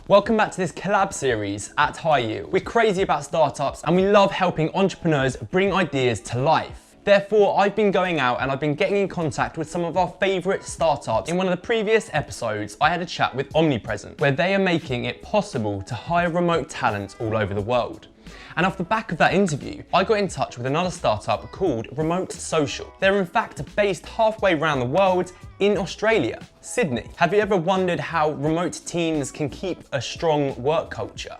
Welcome back to this collab series at High Yield. We're crazy about startups and we love helping entrepreneurs bring ideas to life. Therefore, I've been going out and I've been getting in contact with some of our favourite startups. In one of the previous episodes, I had a chat with Omnipresent, where they are making it possible to hire remote talent all over the world. And off the back of that interview, I got in touch with another startup called Remote Social. They're in fact based halfway around the world in Australia, Sydney. Have you ever wondered how remote teams can keep a strong work culture?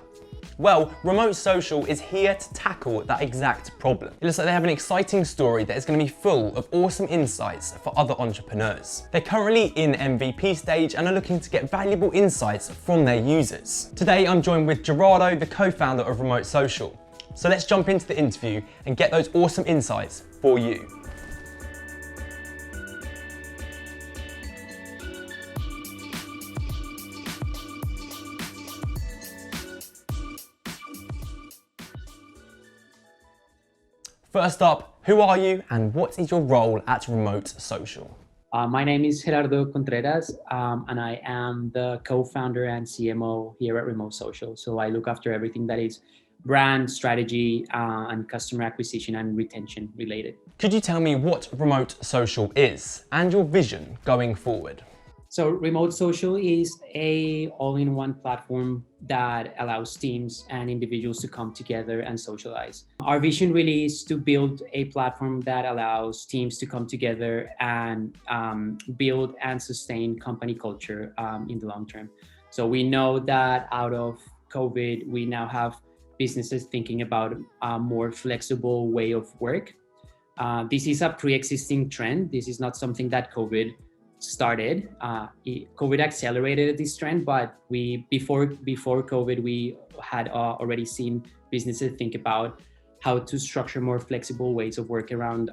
Well, Remote Social is here to tackle that exact problem. It looks like they have an exciting story that is going to be full of awesome insights for other entrepreneurs. They're currently in MVP stage and are looking to get valuable insights from their users. Today, I'm joined with Gerardo, the co-founder of Remote Social. So let's jump into the interview and get those awesome insights for you. First up, who are you and what is your role at Remote Social? My name is Gerardo Contreras, and I am the co-founder and CMO here at Remote Social. So I look after everything that is brand strategy and customer acquisition and retention related. Could you tell me what Remote Social is and your vision going forward? So Remote Social is a all-in-one platform that allows teams and individuals to come together and socialize. Our vision really is to build a platform that allows teams to come together and build and sustain company culture in the long term. So we know that out of COVID, we now have businesses thinking about a more flexible way of work. This is a pre-existing trend. This is not something that COVID started. COVID accelerated this trend, but before COVID, we had already seen businesses think about how to structure more flexible ways of work around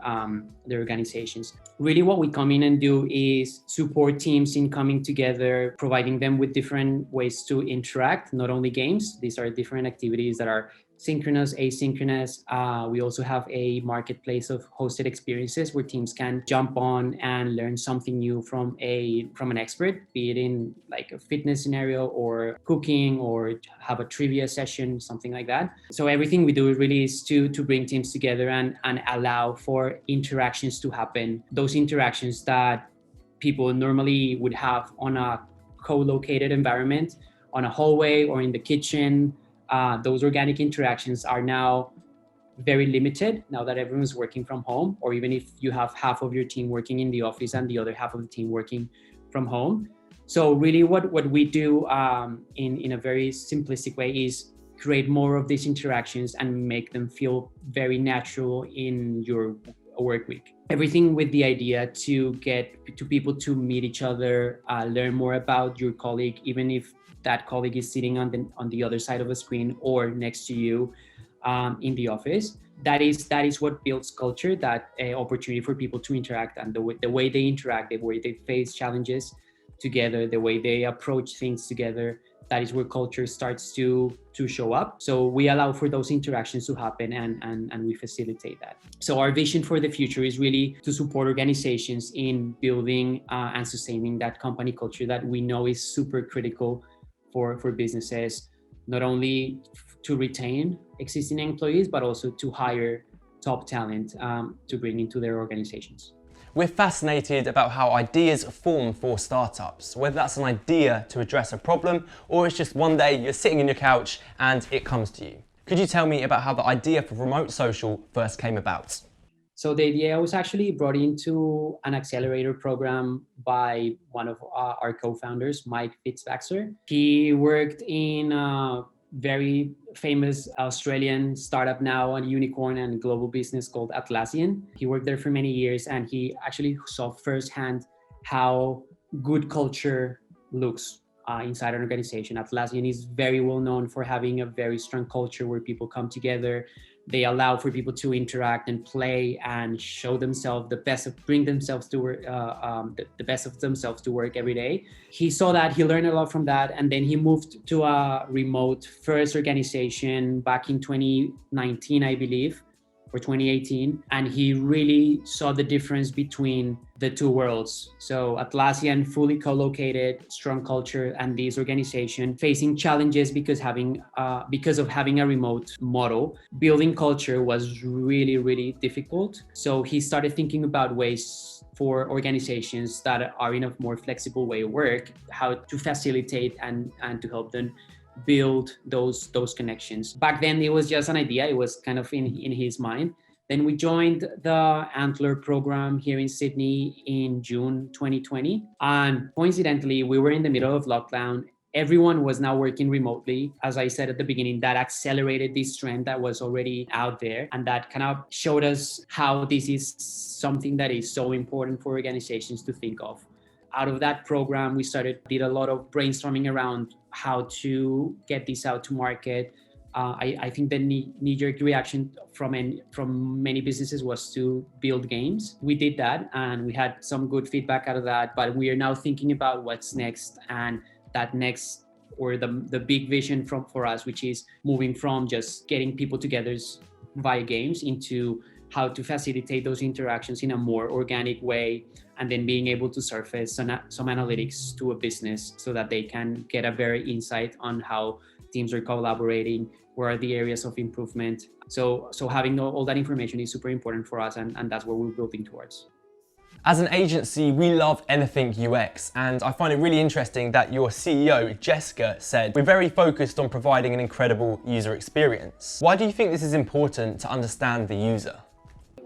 their organizations. Really what we come in and do is support teams in coming together, providing them with different ways to interact, not only games. These are different activities that are synchronous, asynchronous. We also have a marketplace of hosted experiences where teams can jump on and learn something new from an expert, be it in like a fitness scenario or cooking or have a trivia session, something like that. So everything we do really is to bring teams together and allow for interactions to happen. Those interactions that people normally would have on a co-located environment, on a hallway or in the kitchen. Those organic interactions are now very limited now that everyone's working from home, or even if you have half of your team working in the office and the other half of the team working from home. So really what we do in a very simplistic way is create more of these interactions and make them feel very natural in your work week. Everything with the idea to get to people to meet each other, learn more about your colleague, even if that colleague is sitting on the other side of a screen or next to you in the office. That is what builds culture, that opportunity for people to interact, and the way they interact, the way they face challenges together, the way they approach things together. That is where culture starts to show up. So we allow for those interactions to happen and we facilitate that. So our vision for the future is really to support organizations in building and sustaining that company culture that we know is super critical for businesses, not only to retain existing employees, but also to hire top talent to bring into their organizations. We're fascinated about how ideas form for startups, whether that's an idea to address a problem or it's just one day you're sitting on your couch and it comes to you. Could you tell me about how the idea for Remote Social first came about? So the idea was actually brought into an accelerator program by one of our co-founders, Mike Fitzpaxer. He worked in a very famous Australian startup, now a unicorn and global business called Atlassian. He worked there for many years and he actually saw firsthand how good culture looks inside an organization. Atlassian is very well known for having a very strong culture where people come together. They allow for people to interact and play and show themselves bring themselves to work, the best of themselves to work every day. He saw that, he learned a lot from that, and then he moved to a remote first organization back in 2019, I believe. or 2018, and he really saw the difference between the two worlds. So Atlassian, fully co-located, strong culture, and this organization facing challenges because of having a remote model. Building culture was really, really difficult. So he started thinking about ways for organizations that are in a more flexible way of work, how to facilitate and to help them build those connections. Back then, it was just an idea. It was kind of in his mind. Then we joined the Antler program here in Sydney in June 2020. And coincidentally, we were in the middle of lockdown. Everyone was now working remotely. As I said at the beginning, that accelerated this trend that was already out there. And that kind of showed us how this is something that is so important for organizations to think of. Out of that program, we did a lot of brainstorming around how to get this out to market. I think the knee-jerk reaction from many businesses was to build games. We did that, and we had some good feedback out of that. But we are now thinking about what's next, and that next, or the big vision for us, which is moving from just getting people together via games into how to facilitate those interactions in a more organic way, and then being able to surface some analytics to a business so that they can get a better insight on how teams are collaborating, where are the areas of improvement. So having all that information is super important for us, and that's what we're building towards. As an agency, we love anything UX, and I find it really interesting that your CEO, Jessica, said, "We're very focused on providing an incredible user experience." Why do you think this is important to understand the user?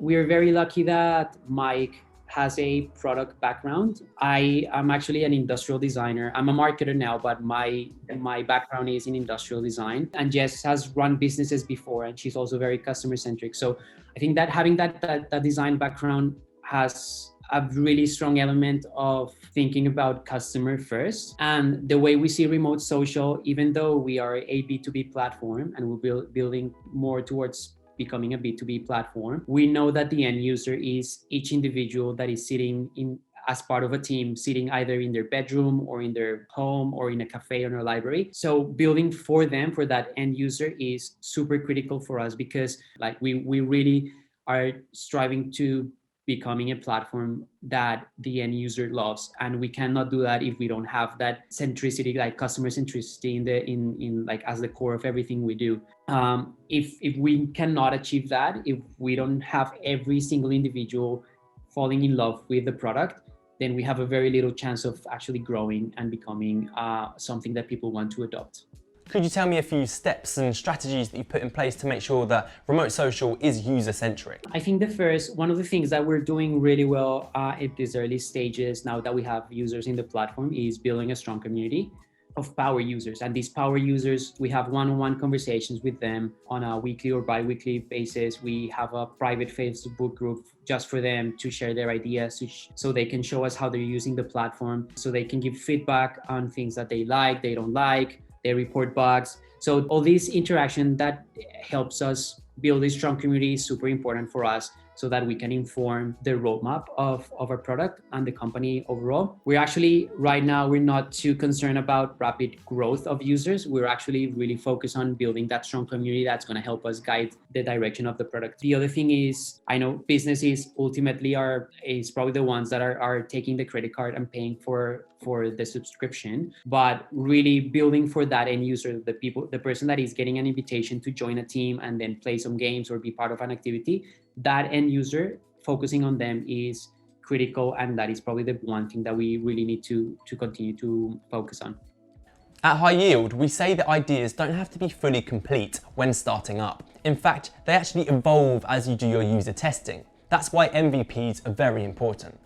We're very lucky that Mike has a product background. I am actually an industrial designer. I'm a marketer now, but my background is in industrial design. And Jess has run businesses before, and she's also very customer centric. So I think that having that design background has a really strong element of thinking about customer first. And the way we see remote social, even though we are a B2B platform and we're building more towards becoming a B2B platform, we know that the end user is each individual that is sitting in as part of a team, sitting either in their bedroom or in their home or in a cafe or a library. So building for them, for that end user, is super critical for us, because like we really are striving to becoming a platform that the end user loves, and we cannot do that if we don't have that centricity, like customer centricity in like as the core of everything we do. If we cannot achieve that, if we don't have every single individual falling in love with the product, then we have a very little chance of actually growing and becoming something that people want to adopt. Could you tell me a few steps and strategies that you put in place to make sure that remote social is user-centric? I think one of the things that we're doing really well at these early stages, now that we have users in the platform, is building a strong community of power users. And these power users, we have one-on-one conversations with them on a weekly or bi-weekly basis. We have a private Facebook group just for them to share their ideas, so they can show us how they're using the platform, so they can give feedback on things that they like, they don't like. They report bugs. So all this interaction that helps us build a strong community is super important for us, so that we can inform the roadmap of our product and the company overall. We're actually, right now, we're not too concerned about rapid growth of users. We're actually really focused on building that strong community that's going to help us guide the direction of the product. The other thing is, I know businesses ultimately is probably the ones that are taking the credit card and paying for the subscription, but really building for that end user, the person that is getting an invitation to join a team and then play some games or be part of an activity, that end user, focusing on them is critical, and that is probably the one thing that we really need to continue to focus on. At High Yield, we say that ideas don't have to be fully complete when starting up. In fact, they actually evolve as you do your user testing. That's why MVPs are very important.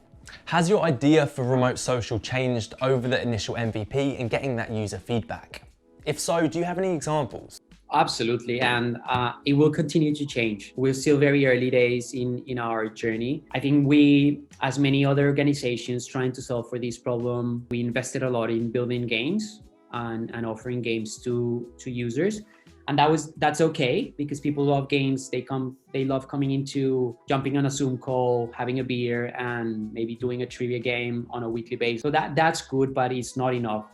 Has your idea for remote social changed over the initial MVP and getting that user feedback? If so, do you have any examples? Absolutely, and it will continue to change. We're still very early days in our journey. I think we, as many other organizations trying to solve for this problem, we invested a lot in building games and offering games to users. And that's okay, because people love games. They love jumping on a Zoom call, having a beer, and maybe doing a trivia game on a weekly basis. So that's good, but it's not enough.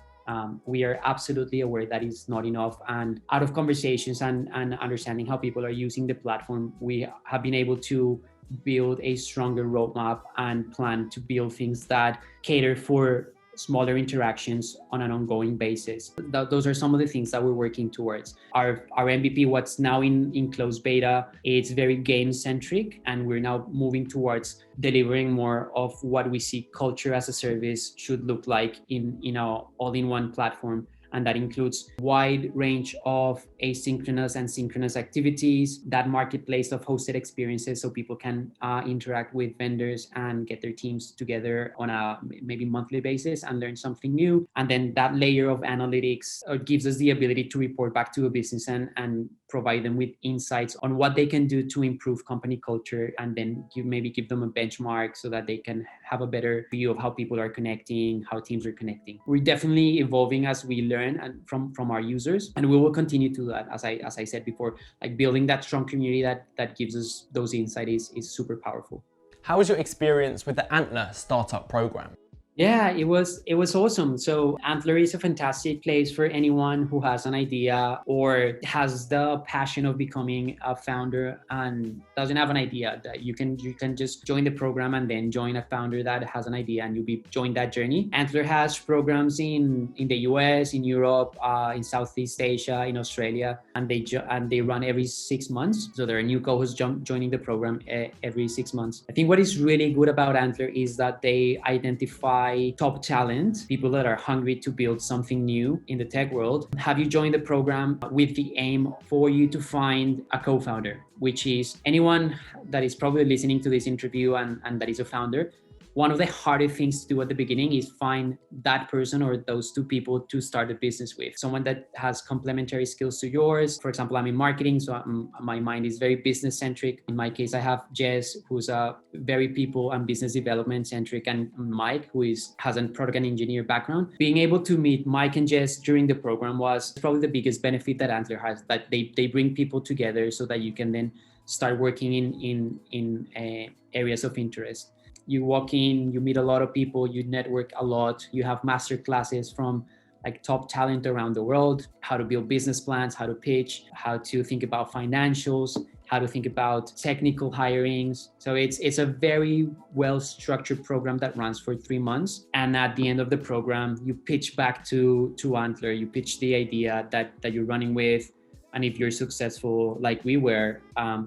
We are absolutely aware that it's not enough. And out of conversations and understanding how people are using the platform, we have been able to build a stronger roadmap and plan to build things that cater for smaller interactions on an ongoing basis. Those are some of the things that we're working towards. Our MVP, what's now in closed beta, it's very game centric, and we're now moving towards delivering more of what we see culture as a service should look like in our all-in-one platform. And that includes wide range of asynchronous and synchronous activities, that marketplace of hosted experiences so people can interact with vendors and get their teams together on a maybe monthly basis and learn something new. And then that layer of analytics gives us the ability to report back to a business and provide them with insights on what they can do to improve company culture, and then maybe give them a benchmark so that they can have a better view of how people are connecting, how teams are connecting. We're definitely evolving as we learn and from our users, and we will continue to do that. As I said before, like building that strong community that gives us those insights is super powerful. How was your experience with the Antler startup program? Yeah, it was awesome. So Antler is a fantastic place for anyone who has an idea or has the passion of becoming a founder and doesn't have an idea. That you can just join the program and then join a founder that has an idea, and you'll be join that journey. Antler has programs in the US, in Europe, in Southeast Asia, in Australia, and they run every 6 months. So there are new co-hosts joining the program every 6 months. I think what is really good about Antler is that they identify top talent, people that are hungry to build something new in the tech world. Have you joined the program with the aim for you to find a co-founder, which is anyone that is probably listening to this interview and that is a founder. One of the hardest things to do at the beginning is find that person or those two people to start a business with. Someone that has complementary skills to yours. For example, I'm in marketing, so my mind is very business centric. In my case, I have Jess, who's a very people and business development centric, and Mike, who has a product and engineer background. Being able to meet Mike and Jess during the program was probably the biggest benefit that Antler has, that they bring people together so that you can then start working in areas of interest. You walk in, you meet a lot of people, you network a lot, you have master classes from like top talent around the world, how to build business plans, how to pitch, how to think about financials, how to think about technical hirings. So it's a very well-structured program that runs for 3 months. And at the end of the program, you pitch back to Antler, you pitch the idea that you're running with. And if you're successful, like we were,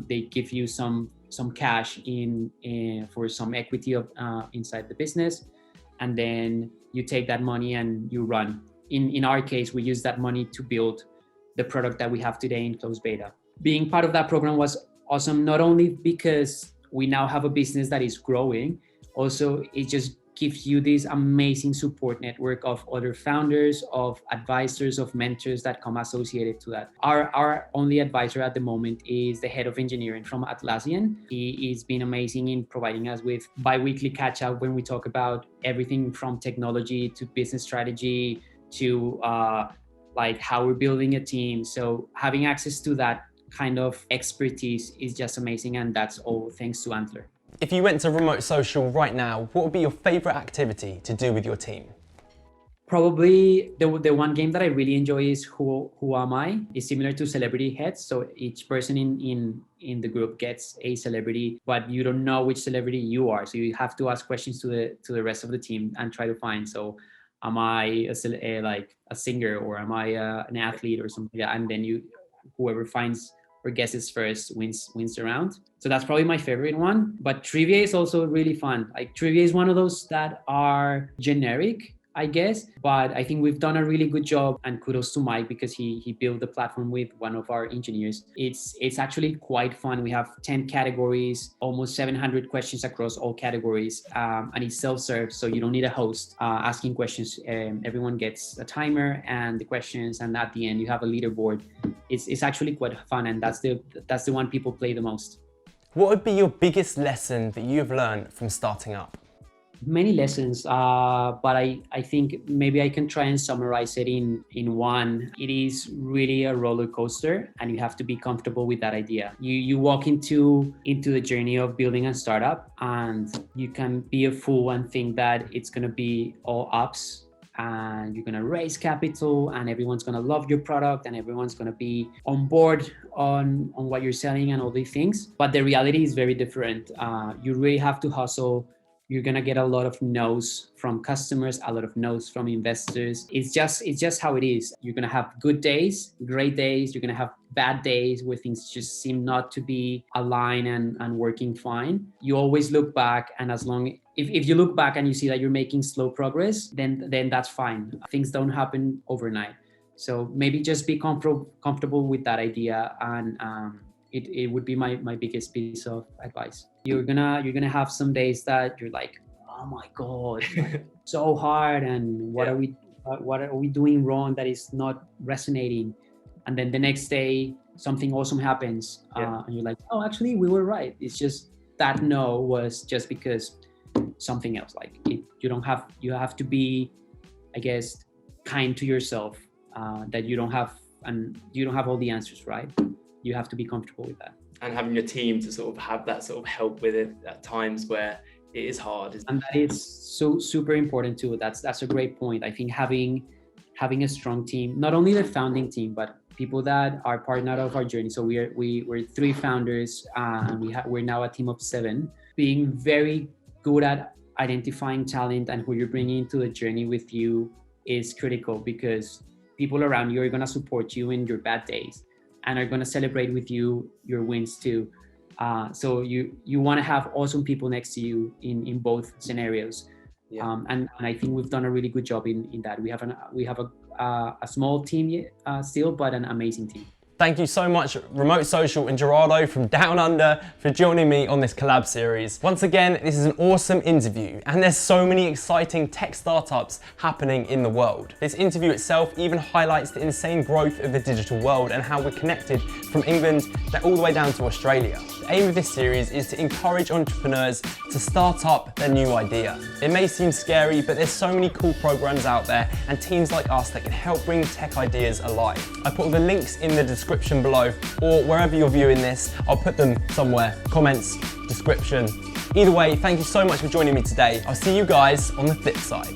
they give you some cash in for some equity of inside the business, and then you take that money and you run. In our case, we use that money to build the product that we have today in closed beta. Being part of that program was awesome, not only because we now have a business that is growing, also it just gives you this amazing support network of other founders, of advisors, of mentors that come associated to that. Our only advisor at the moment is the head of engineering from Atlassian. He's been amazing in providing us with bi-weekly catch up when we talk about everything from technology to business strategy to like how we're building a team. So having access to that kind of expertise is just amazing, and that's all thanks to Antler. If you went to Remote Social right now, what would be your favorite activity to do with your team? Probably the one game that I really enjoy is Who Am I? It's similar to Celebrity Heads. So each person in the group gets a celebrity, but you don't know which celebrity you are. So you have to ask questions to the rest of the team and try to find. So am I a singer, or am I an athlete or something like that? And then whoever finds or guesses first wins the round. So that's probably my favorite one. But trivia is also really fun. Like trivia is one of those that are generic, I guess, but I think we've done a really good job, and kudos to Mike because he built the platform with one of our engineers. It's actually quite fun. We have 10 categories, almost 700 questions across all categories, and it's self-serve, so you don't need a host asking questions. Everyone gets a timer and the questions, and at the end you have a leaderboard. It's actually quite fun, and that's the one people play the most. What would be your biggest lesson that you've learned from starting up? Many lessons, but I think maybe I can try and summarize it in one. It is really a roller coaster, and you have to be comfortable with that idea. You walk into the journey of building a startup, and you can be a fool and think that it's going to be all ups and you're gonna raise capital and everyone's gonna love your product and everyone's gonna be on board on what you're selling and all these things. But the reality is very different. You really have to hustle. You're gonna get a lot of no's from customers, a lot of no's from investors. It's just how it is. You're gonna have good days, great days. You're gonna have bad days where things just seem not to be aligned and working fine. You always look back, and if you look back and you see that you're making slow progress, then that's fine. Things don't happen overnight. So maybe just be comfortable with that idea, and it would be my biggest piece of advice. You're gonna have some days that you're like, oh my god, so hard, and what are we doing wrong that is not resonating? And then the next day something awesome happens, and you're like, oh, actually we were right. It's just that no was just because something else. Like you have to be, I guess, kind to yourself, that you don't have all the answers, right? You have to be comfortable with that. And having your team to sort of have that sort of help with it at times where it is hard. And that is so super important too. That's a great point. I think having a strong team, not only the founding team, but people that are part of our journey. So we're 3 founders, and we're now a team of 7. Being very good at identifying talent and who you're bringing into the journey with you is critical, because people around you are going to support you in your bad days and are going to celebrate with you your wins too. So you want to have awesome people next to you in both scenarios. And I think we've done a really good job in that. We have a small team still, but an amazing team. Thank you so much, Remote Social and Gerardo from Down Under, for joining me on this collab series. Once again, this is an awesome interview, and there's so many exciting tech startups happening in the world. This interview itself even highlights the insane growth of the digital world and how we're connected from England all the way down to Australia. The aim of this series is to encourage entrepreneurs to start up their new idea. It may seem scary, but there's so many cool programs out there and teams like us that can help bring tech ideas alive. I put all the links in the description below, or wherever you're viewing this, I'll put them somewhere, comments, description. Either way, thank you so much for joining me today. I'll see you guys on the flip side.